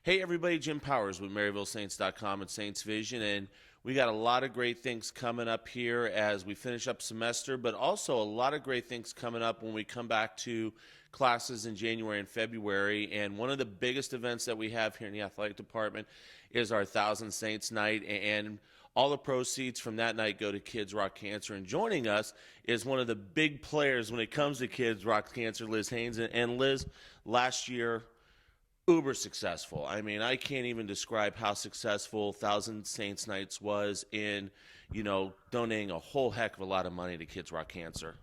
Hey everybody, Jim Powers with MaryvilleSaints.com and Saints Vision, and we got a lot of great things coming up here as we finish up semester, but also a lot of great things coming up when we come back to classes in January and February. And one of the biggest events that we have here in the athletic department is our Thousand Saints Night, and all the proceeds from that night go to Kids Rock Cancer. And joining us is one of the big players when it comes to Kids Rock Cancer, Liz Haynes. And Liz, last year, uber successful. I mean, I can't even describe how successful Thousand Saints Nights was in, donating a whole heck of a lot of money to Kids Rock Cancer.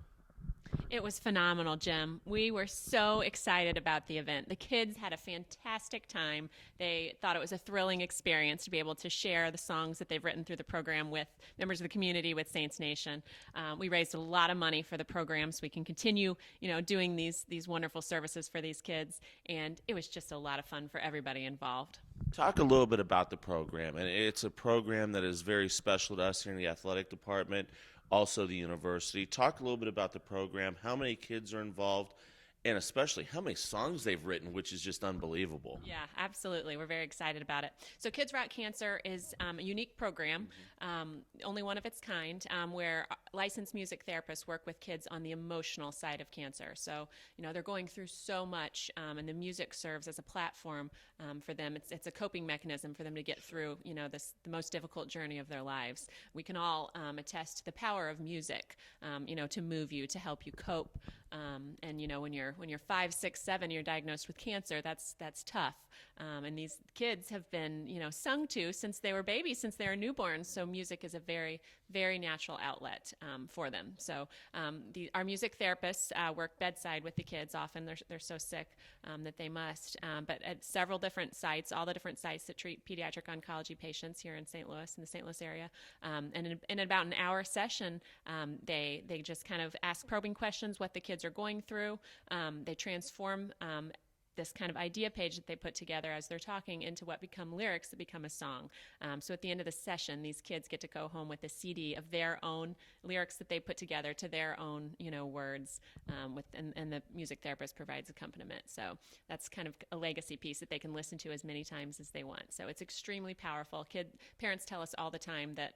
It was phenomenal, Jim. We were so excited about the event. The kids had a fantastic time. They thought it was a thrilling experience to be able to share the songs that they've written through the program with members of the community, with Saints Nation. We raised a lot of money for the program so we can continue, doing these wonderful services for these kids. And it was just a lot of fun for everybody involved. Talk a little bit about the program. And it's a program that is very special to us here in the athletic department, also the university. Talk a little bit about the program, how many kids are involved, and especially how many songs they've written, which is just unbelievable. Yeah, absolutely. We're very excited about it. So Kids Rock Cancer is a unique program, only one of its kind, where licensed music therapists work with kids on the emotional side of cancer. So, they're going through so much, and the music serves as a platform for them. It's a coping mechanism for them to get through, the most difficult journey of their lives. We can all attest to the power of music, to move you, to help you cope. And when you're 5, 6, 7, you're diagnosed with cancer. That's tough. And these kids have been sung to since they were babies, since they were newborns. So music is a very, very natural outlet for them. So our music therapists work bedside with the kids. Often they're so sick that they must. But at several different sites, all the different sites that treat pediatric oncology patients here in St. Louis, in the St. Louis area, and in about an hour session, they just kind of ask probing questions, what the kids are going through. They transform this kind of idea page that they put together as they're talking into what become lyrics that become a song. So at the end of the session, these kids get to go home with a CD of their own lyrics that they put together to their own, words, and the music therapist provides accompaniment. So that's kind of a legacy piece that they can listen to as many times as they want. So it's extremely powerful. Parents tell us all the time that,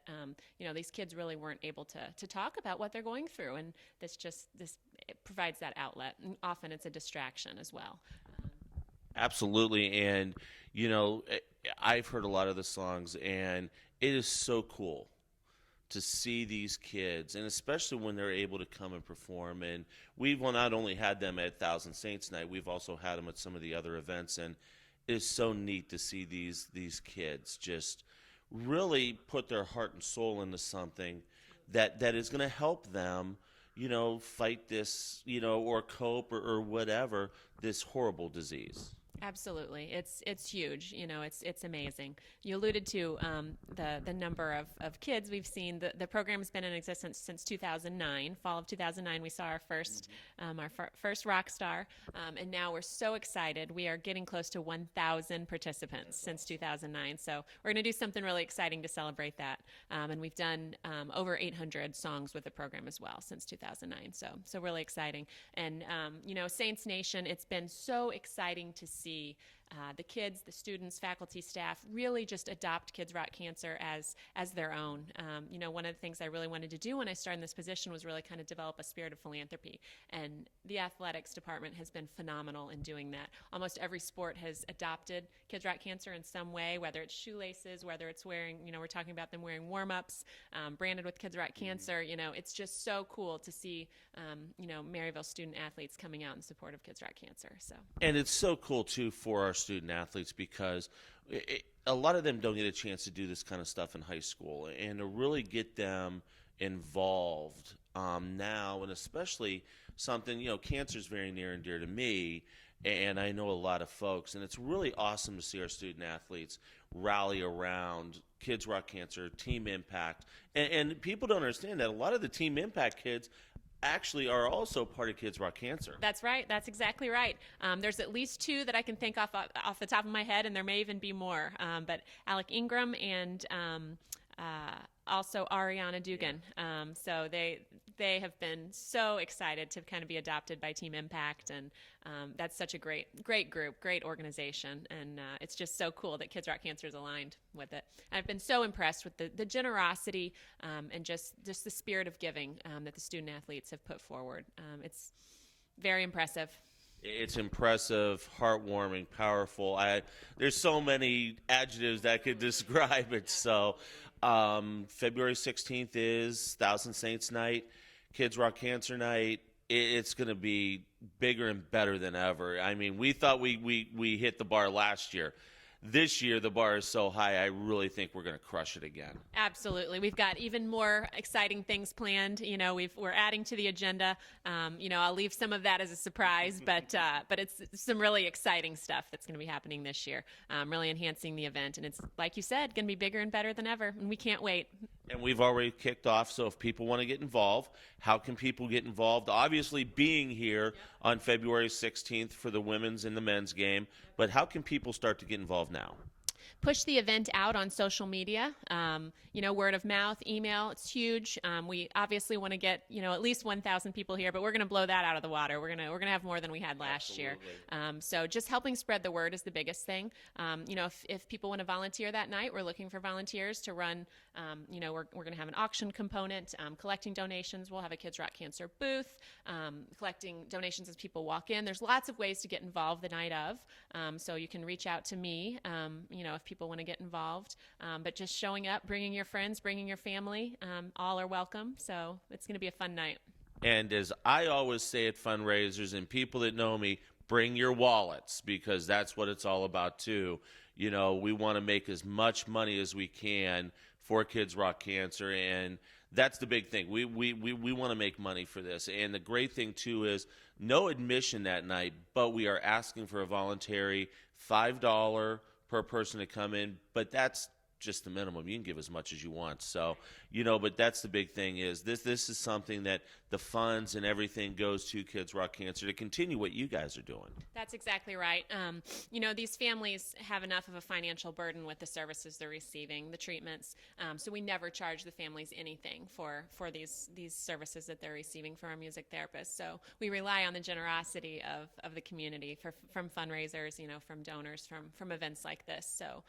these kids really weren't able to talk about what they're going through, and this it provides that outlet. And often it's a distraction as well. Absolutely. And, I've heard a lot of the songs, and it is so cool to see these kids, and especially when they're able to come and perform. And we've not only had them at Thousand Saints Night, we've also had them at some of the other events. And it is so neat to see these kids just really put their heart and soul into something that is going to help them fight this, or cope or whatever, this horrible disease. Absolutely. It's huge. It's amazing. You alluded to the number of kids we've seen. The program's been in existence since 2009. Fall of 2009, we saw our first rock star. And now we're so excited. We are getting close to 1,000 participants since 2009. So we're going to do something really exciting to celebrate that. And we've done over 800 songs with the program as well since 2009. So really exciting. And, Saints Nation, it's been so exciting to see the kids, the students, faculty, staff really just adopt Kids Rock Cancer as their own. One of the things I really wanted to do when I started in this position was really kind of develop a spirit of philanthropy. And the athletics department has been phenomenal in doing that. Almost every sport has adopted Kids Rock Cancer in some way, whether it's shoelaces, whether it's wearing, we're talking about them wearing warm-ups, branded with Kids Rock Cancer. It's just so cool to see, Maryville student athletes coming out in support of Kids Rock Cancer. And it's so cool, too, for our student athletes because a lot of them don't get a chance to do this kind of stuff in high school, and to really get them involved now, and especially something, cancer is very near and dear to me, and I know a lot of folks, and it's really awesome to see our student athletes rally around Kids Rock Cancer, Team Impact, and people don't understand that a lot of the Team Impact kids actually are also part of Kids Rock Cancer. That's right. That's exactly right. There's at least 2 that I can think off the top of my head, and there may even be more. But Alec Ingram and also Ariana Dugan. So they have been so excited to kind of be adopted by Team Impact, and that's such a great group, great organization, and it's just so cool that Kids Rock Cancer is aligned with it. I've been so impressed with the generosity and just the spirit of giving that the student athletes have put forward. It's very impressive. It's impressive, heartwarming, powerful. There's so many adjectives that could describe it. So February 16th is Thousand Saints Night, Kids Rock Cancer Night. It's going to be bigger and better than ever. I mean, we thought we hit the bar last year. This year, the bar is so high, I really think we're going to crush it again. Absolutely. We've got even more exciting things planned. You know, we're adding to the agenda. You know, I'll leave some of that as a surprise, but it's some really exciting stuff that's going to be happening this year, really enhancing the event. And it's, like you said, going to be bigger and better than ever, and we can't wait. And we've already kicked off, so if people want to get involved, how can people get involved? Obviously, being here on February 16th for the women's and the men's game, but how can people start to get involved now? Push the event out on social media, you know, word of mouth, email. It's huge. We obviously want to get, you know, at least 1,000 people here, but we're going to blow that out of the water. We're going to have more than we had last year. So just helping spread the word is the biggest thing. You know, if people want to volunteer that night, we're looking for volunteers to run. You know, we're going to have an auction component, collecting donations. We'll have a Kids Rock Cancer booth, collecting donations as people walk in. There's lots of ways to get involved the night of. So you can reach out to me, you know, if people want to get involved, but just showing up, bringing your friends, bringing your family, all are welcome. So it's going to be a fun night. And as I always say at fundraisers, and people that know me, bring your wallets, because that's what it's all about too. You know, we want to make as much money as we can for Kids Rock Cancer, and that's the big thing. We want to make money for this. And the great thing too is no admission that night, but we are asking for a voluntary $5 per person to come in, but that's just the minimum. You can give as much as you want. So, you know, but that's the big thing is this is something that the funds and everything goes to Kids Rock Cancer to continue what you guys are doing. That's exactly right. You know, these families have enough of a financial burden with the services they're receiving, the treatments. So we never charge the families anything for these services that they're receiving from our music therapists. So we rely on the generosity of the community from fundraisers, you know, from donors, from events like this. So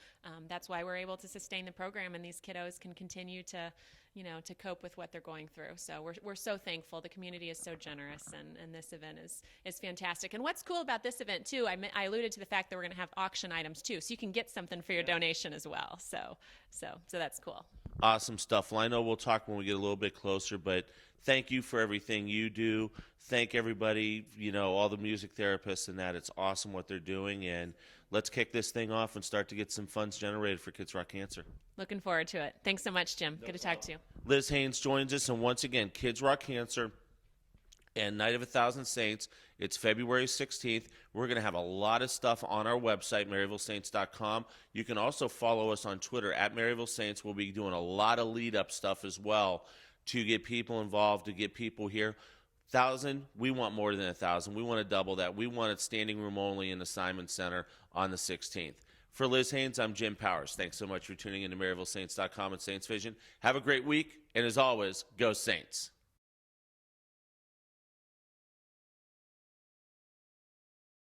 that's why we're able to sustain the program, and these kiddos can continue to, you know, to cope with what they're going through. So we're so thankful. The community is so generous, and this event is fantastic. And what's cool about this event too, I alluded to the fact that we're going to have auction items too, so you can get something for your donation as well. So that's cool. Awesome stuff. Well, I know we'll talk when we get a little bit closer, but thank you for everything you do. Thank everybody, you know, all the music therapists and that. It's awesome what they're doing, and let's kick this thing off and start to get some funds generated for Kids Rock Cancer. Looking forward to it. Thanks so much, Jim. Good to talk to you. Liz Haynes joins us, and once again, Kids Rock Cancer and Night of a Thousand Saints. It's February 16th. We're going to have a lot of stuff on our website, MaryvilleSaints.com. You can also follow us on Twitter at Maryville Saints. We'll be doing a lot of lead-up stuff as well to get people involved, to get people here. 1,000, we want more than 1,000. We want to double that. We want it standing room only in the Simon Center on the 16th. For Liz Haynes, I'm Jim Powers. Thanks so much for tuning in to MaryvilleSaints.com and Saints Vision. Have a great week, and as always, go Saints.